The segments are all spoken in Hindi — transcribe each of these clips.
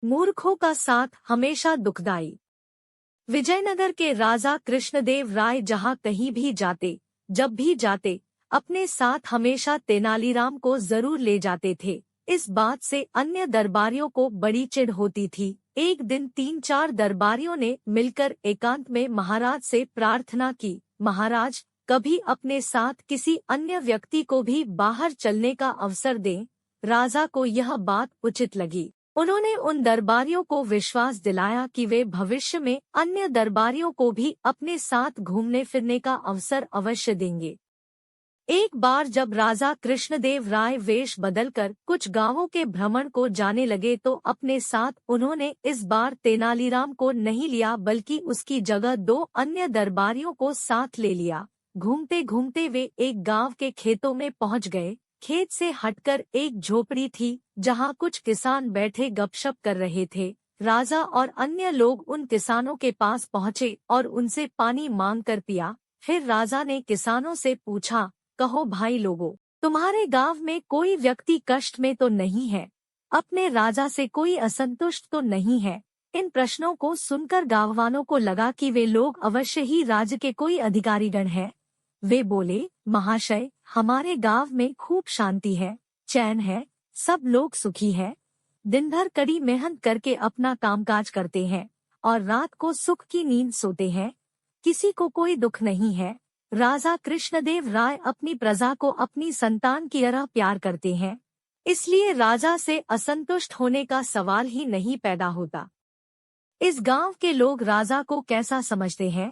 मूर्खों का साथ हमेशा दुखदाई। विजयनगर के राजा कृष्णदेव राय जहाँ कहीं भी जाते, जब भी जाते, अपने साथ हमेशा तेनालीराम को जरूर ले जाते थे। इस बात से अन्य दरबारियों को बड़ी चिढ़ होती थी। एक दिन 3-4 दरबारियों ने मिलकर एकांत में महाराज से प्रार्थना की, महाराज, कभी अपने साथ किसी अन्य व्यक्ति को भी बाहर चलने का अवसर दें। राजा को यह बात उचित लगी। उन्होंने उन दरबारियों को विश्वास दिलाया कि वे भविष्य में अन्य दरबारियों को भी अपने साथ घूमने फिरने का अवसर अवश्य देंगे। एक बार जब राजा कृष्णदेव राय वेश बदलकर कुछ गांवों के भ्रमण को जाने लगे तो अपने साथ उन्होंने इस बार तेनालीराम को नहीं लिया, बल्कि उसकी जगह 2 अन्य दरबारियों को साथ ले लिया। घूमते घूमते वे एक गांव के खेतों में पहुंच गए। खेत से हटकर एक झोपड़ी थी, जहां कुछ किसान बैठे गपशप कर रहे थे। राजा और अन्य लोग उन किसानों के पास पहुंचे और उनसे पानी मांगकर पिया। फिर राजा ने किसानों से पूछा, कहो भाई लोगों, तुम्हारे गांव में कोई व्यक्ति कष्ट में तो नहीं है? अपने राजा से कोई असंतुष्ट तो नहीं है? इन प्रश्नों को सुनकर गांववालों को लगा कि वे लोग अवश्य ही राज्य के कोई अधिकारीगण हैं। वे बोले, महाशय, हमारे गांव में खूब शांति है, चैन है, सब लोग सुखी है। दिन भर कड़ी मेहनत करके अपना कामकाज करते हैं और रात को सुख की नींद सोते हैं। किसी को कोई दुख नहीं है। राजा कृष्णदेव राय अपनी प्रजा को अपनी संतान की तरह प्यार करते हैं, इसलिए राजा से असंतुष्ट होने का सवाल ही नहीं पैदा होता। इस गांव के लोग राजा को कैसा समझते हैं?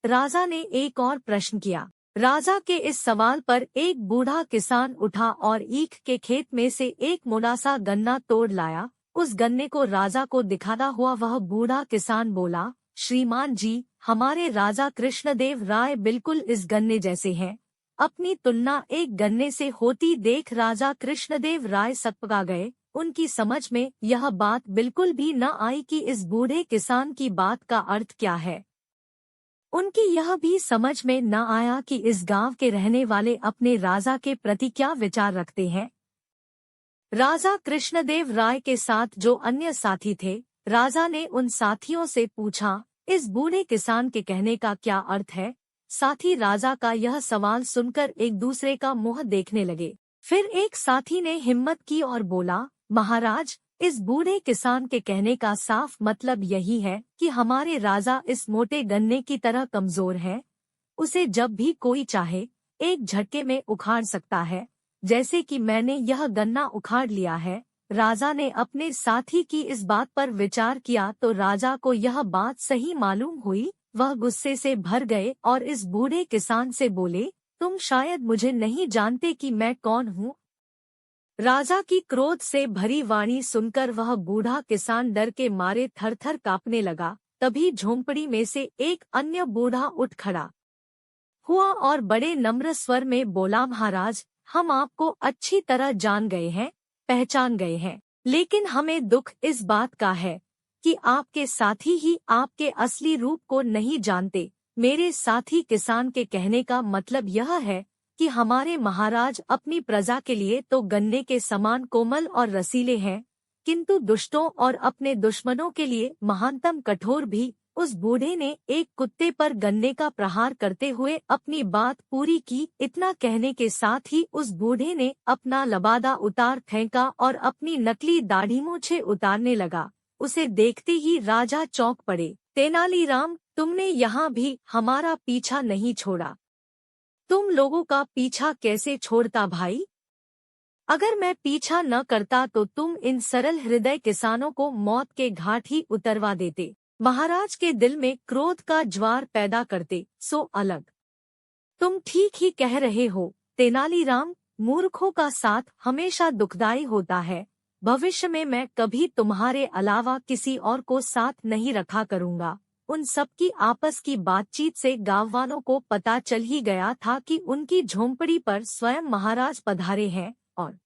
राजा ने एक और प्रश्न किया। राजा के इस सवाल पर एक बूढ़ा किसान उठा और ईख के खेत में से एक मोटा सा गन्ना तोड़ लाया। उस गन्ने को राजा को दिखाता हुआ वह बूढ़ा किसान बोला, श्रीमान जी, हमारे राजा कृष्णदेव राय बिल्कुल इस गन्ने जैसे हैं। अपनी तुलना एक गन्ने से होती देख राजा कृष्णदेव राय सकपका गए। उनकी समझ में यह बात बिल्कुल भी न आई कि इस बूढ़े किसान की बात का अर्थ क्या है। उनकी यह भी समझ में न आया कि इस गांव के रहने वाले अपने राजा के प्रति क्या विचार रखते हैं। राजा कृष्णदेव राय के साथ जो अन्य साथी थे, राजा ने उन साथियों से पूछा, इस बूढ़े किसान के कहने का क्या अर्थ है? साथी राजा का यह सवाल सुनकर एक दूसरे का मुंह देखने लगे। फिर एक साथी ने हिम्मत की और बोला, महाराज, इस बूढ़े किसान के कहने का साफ मतलब यही है कि हमारे राजा इस मोटे गन्ने की तरह कमजोर है। उसे जब भी कोई चाहे एक झटके में उखाड़ सकता है, जैसे कि मैंने यह गन्ना उखाड़ लिया है। राजा ने अपने साथी की इस बात पर विचार किया तो राजा को यह बात सही मालूम हुई। वह गुस्से से भर गए और इस बूढ़े किसान से बोले, तुम शायद मुझे नहीं जानते कि मैं कौन हूँ। राजा की क्रोध से भरी वाणी सुनकर वह बूढ़ा किसान डर के मारे थर-थर कांपने लगा। तभी झोंपड़ी में से एक अन्य बूढ़ा उठ खड़ा हुआ और बड़े नम्र स्वर में बोला, महाराज, हम आपको अच्छी तरह जान गए हैं, पहचान गए हैं, लेकिन हमें दुख इस बात का है कि आपके साथी ही आपके असली रूप को नहीं जानते। मेरे साथी किसान के कहने का मतलब यह है कि हमारे महाराज अपनी प्रजा के लिए तो गन्ने के समान कोमल और रसीले हैं, किंतु दुष्टों और अपने दुश्मनों के लिए महानतम कठोर भी। उस बूढ़े ने एक कुत्ते पर गन्ने का प्रहार करते हुए अपनी बात पूरी की। इतना कहने के साथ ही उस बूढ़े ने अपना लबादा उतार फेंका और अपनी नकली दाढ़ी मूछें उतारने लगा। उसे देखते ही राजा चौंक पड़े। तेनालीराम, तुमने यहाँ भी हमारा पीछा नहीं छोड़ा। तुम लोगों का पीछा कैसे छोड़ता भाई? अगर मैं पीछा न करता तो तुम इन सरल हृदय किसानों को मौत के घाट ही उतरवा देते, महाराज के दिल में क्रोध का ज्वार पैदा करते। सो अलग। तुम ठीक ही कह रहे हो तेनालीराम, मूर्खों का साथ हमेशा दुखदाई होता है। भविष्य में मैं कभी तुम्हारे अलावा किसी और को साथ नहीं रखा करूँगा। उन सबकी आपस की बातचीत से गांववालों को पता चल ही गया था कि उनकी झोंपड़ी पर स्वयं महाराज पधारे हैं और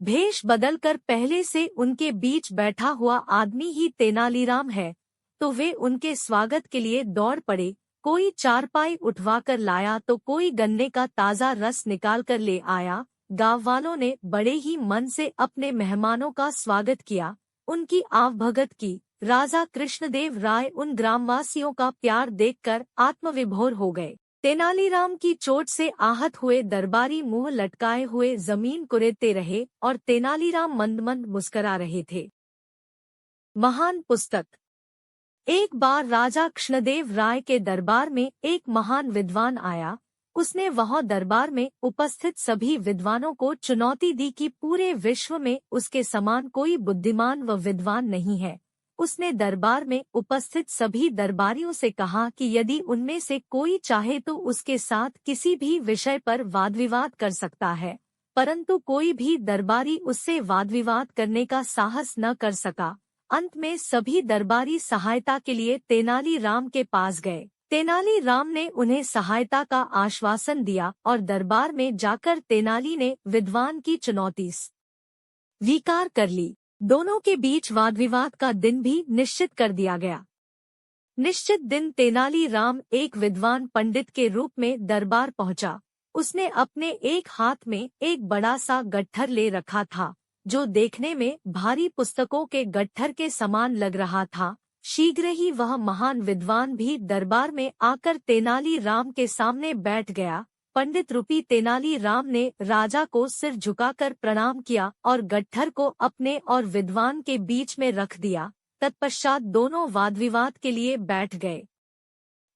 भेष बदलकर पहले से उनके बीच बैठा हुआ आदमी ही तेनालीराम है। तो वे उनके स्वागत के लिए दौड़ पड़े। कोई चारपाई उठवाकर लाया तो कोई गन्ने का ताज़ा रस निकाल कर ले आया। गांववालों ने बड़े ही मन से अपने मेहमानों का स्वागत किया। उनकी आवभगत की। राजा कृष्णदेव राय उन ग्रामवासियों का प्यार देखकर आत्मविभोर हो गए। तेनालीराम की चोट से आहत हुए दरबारी मुंह लटकाए हुए जमीन कुरेदते रहे और तेनालीराम मंद मंद मुस्करा रहे थे। महान पुस्तक। एक बार राजा कृष्णदेव राय के दरबार में एक महान विद्वान आया। उसने वहां दरबार में उपस्थित सभी विद्वानों को चुनौती दी कि पूरे विश्व में उसके समान कोई बुद्धिमान व विद्वान नहीं है। उसने दरबार में उपस्थित सभी दरबारियों से कहा कि यदि उनमें से कोई चाहे तो उसके साथ किसी भी विषय पर वाद विवाद कर सकता है, परंतु कोई भी दरबारी उससे वाद विवाद करने का साहस न कर सका। अंत में सभी दरबारी सहायता के लिए तेनालीराम के पास गए। तेनालीराम ने उन्हें सहायता का आश्वासन दिया और दरबार में जाकर तेनाली ने विद्वान की चुनौती स्वीकार कर ली। दोनों के बीच वाद विवाद का दिन भी निश्चित कर दिया गया। निश्चित दिन तेनालीराम एक विद्वान पंडित के रूप में दरबार पहुंचा। उसने अपने एक हाथ में एक बड़ा सा गट्ठर ले रखा था, जो देखने में भारी पुस्तकों के गट्ठर के समान लग रहा था। शीघ्र ही वह महान विद्वान भी दरबार में आकर तेनालीराम के सामने बैठ गया। पंडित रूपी तेनालीराम ने राजा को सिर झुकाकर प्रणाम किया और गट्ठर को अपने और विद्वान के बीच में रख दिया। तत्पश्चात दोनों वाद विवाद के लिए बैठ गए।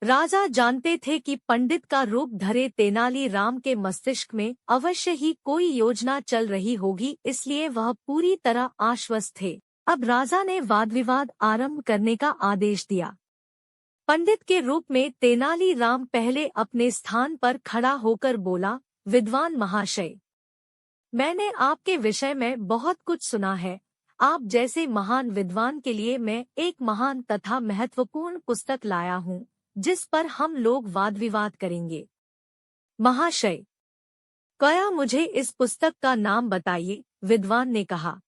राजा जानते थे कि पंडित का रूप धरे तेनालीराम के मस्तिष्क में अवश्य ही कोई योजना चल रही होगी, इसलिए वह पूरी तरह आश्वस्त थे। अब राजा ने वाद विवाद आरंभ करने का आदेश दिया। पंडित के रूप में तेनालीराम पहले अपने स्थान पर खड़ा होकर बोला, विद्वान महाशय, मैंने आपके विषय में बहुत कुछ सुना है। आप जैसे महान विद्वान के लिए मैं एक महान तथा महत्वपूर्ण पुस्तक लाया हूँ, जिस पर हम लोग वाद विवाद करेंगे। महाशय, क्या मुझे इस पुस्तक का नाम बताइए, विद्वान ने कहा।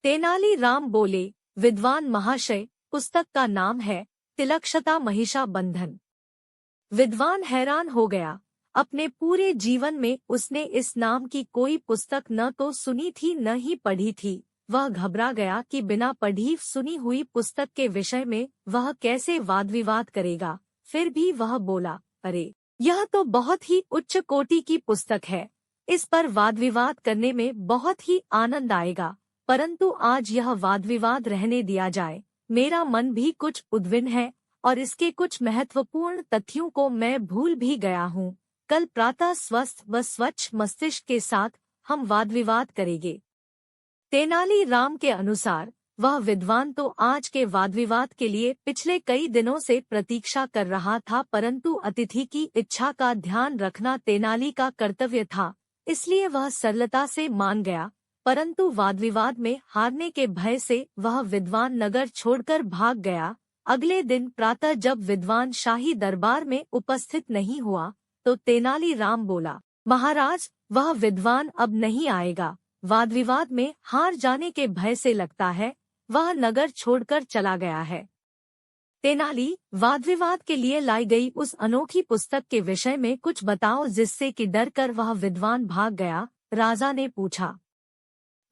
तेनालीराम बोले, विद्वान महाशय, पुस्तक का नाम है तिलक्षता महिषा बंधन। विद्वान हैरान हो गया। अपने पूरे जीवन में उसने इस नाम की कोई पुस्तक न तो सुनी थी न ही पढ़ी थी। वह घबरा गया कि बिना पढ़ी सुनी हुई पुस्तक के विषय में वह कैसे वाद विवाद करेगा। फिर भी वह बोला, अरे, यह तो बहुत ही उच्च कोटि की पुस्तक है। इस पर वाद विवाद करने में बहुत ही आनंद आएगा, परंतु आज यह वाद विवाद रहने दिया जाए। मेरा मन भी कुछ उद्विग्न है और इसके कुछ महत्वपूर्ण तथ्यों को मैं भूल भी गया हूँ। कल प्रातः स्वस्थ व स्वच्छ मस्तिष्क के साथ हम वाद विवाद करेंगे। तेनालीराम के अनुसार वह विद्वान तो आज के वाद विवाद के लिए पिछले कई दिनों से प्रतीक्षा कर रहा था, परंतु अतिथि की इच्छा का ध्यान रखना तेनाली का कर्तव्य था, इसलिए वह सरलता से मान गया। परंतु वाद विवाद में हारने के भय से वह विद्वान नगर छोड़कर भाग गया। अगले दिन प्रातः जब विद्वान शाही दरबार में उपस्थित नहीं हुआ तो तेनालीराम बोला, महाराज, वह विद्वान अब नहीं आएगा। वाद विवाद में हार जाने के भय से लगता है वह नगर छोड़कर चला गया है। तेनाली, वाद विवाद के लिए लाई गई उस अनोखी पुस्तक के विषय में कुछ बताओ जिससे कि डर कर वह विद्वान भाग गया। राजा ने पूछा।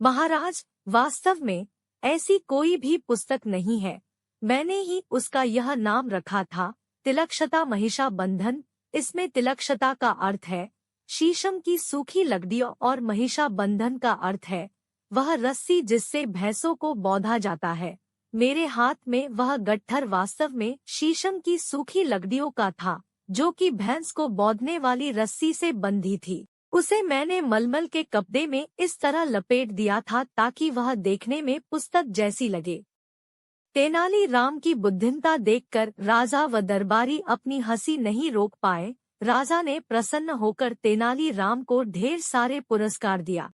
महाराज, वास्तव में ऐसी कोई भी पुस्तक नहीं है। मैंने ही उसका यह नाम रखा था, तिलक्षता महिषा बंधन। इसमें तिलक्षता का अर्थ है शीशम की सूखी लकड़ियों और महिषा बंधन का अर्थ है वह रस्सी जिससे भैंसों को बौधा जाता है। मेरे हाथ में वह गट्ठर वास्तव में शीशम की सूखी लकड़ियों का था, जो कि भैंस को बौधने वाली रस्सी से बंधी थी। उसे मैंने मलमल के कपड़े में इस तरह लपेट दिया था ताकि वह देखने में पुस्तक जैसी लगे। तेनालीराम की बुद्धिमत्ता देखकर राजा व दरबारी अपनी हंसी नहीं रोक पाए। राजा ने प्रसन्न होकर तेनालीराम को ढेर सारे पुरस्कार दिया।